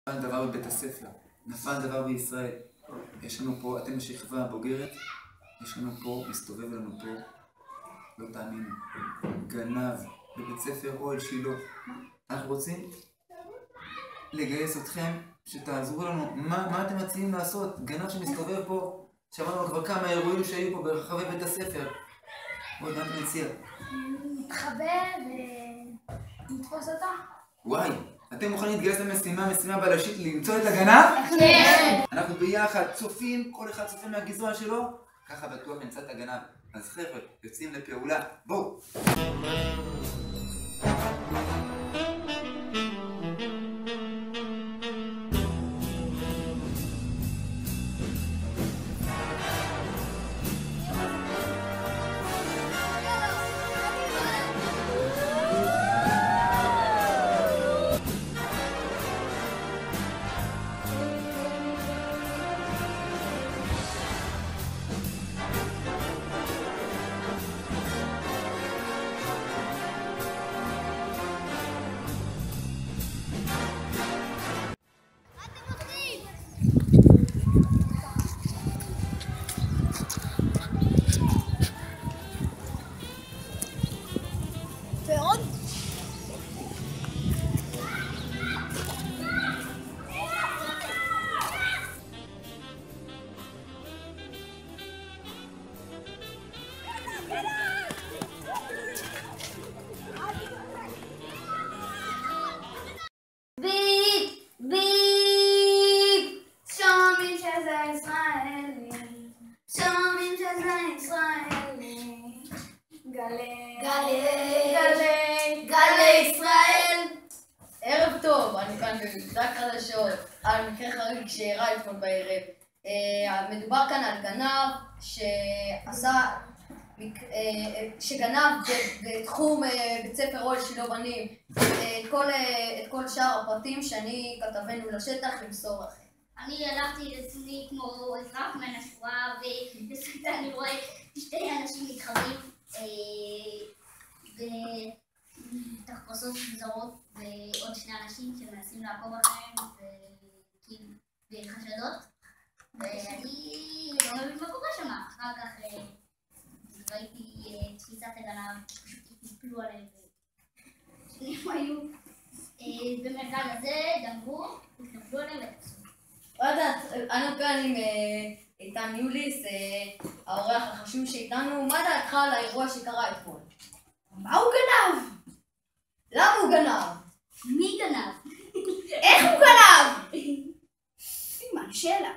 נפל דבר בבית הספר, נפל דבר בישראל. יש לנו פה, אתם השכבה הבוגרת, יש לנו פה, מסתובב לנו פה, לא תאמינו, גנב בבית ספר אוהל שילה. אנחנו רוצים לגייס אתכם, שתעזרו לנו. מה אתם מציעים לעשות? גנב שמסתובב פה, שמענו כבר כמה אירועים שהיו פה ברחבי בית הספר. עוד מה אתה מציע? נתחבא ונתפוס אותה. וואי, אתם מוכנים להתגייס למשימה בלשית למצוא את הגנב? כן. אנחנו ביחד צופים, כל אחד צופה מהגזרה שלו, ככה בטוח נמצא את הגנב. אז חבר'ה, יוצאים לפעולה, בואו! ועוד? שומעים שזה ישראלי, שומעים שזה ישראלי, גלי ישראל. ערב טוב, אני כאן במשחק חדשות על מקרה חריג שאירע אתמול בערב. מדובר כאן על גנב שגנב בתחום בית ספר אוהל שילה בנים את כל שאר הפרטים שאני כתבנו לשטח למסור לכם. אני הלכתי לצוני כמו אזרח מן השורה, ובסרטה אני רואה שתי אנשים מתחרים בתחפושות מוזרות ועוד שני אנשים שמנסים לעקוב אחריהם בחשדות, ואני לא מבין מה קורה שם. אחר כך ראיתי תפיסת הגנב, פשוט התנפלו עליהם ושניהם היו במרכז הזה, גנבו, התנפלו עליהם ותפסו. אנו כאן עם איתן יוליס, האורח החשוב שאיתנו. מה דעתך על האירוע שקרה אתמול? מה הוא גנב? למה הוא גנב? מי גנב? איך הוא גנב? סימן שאלה.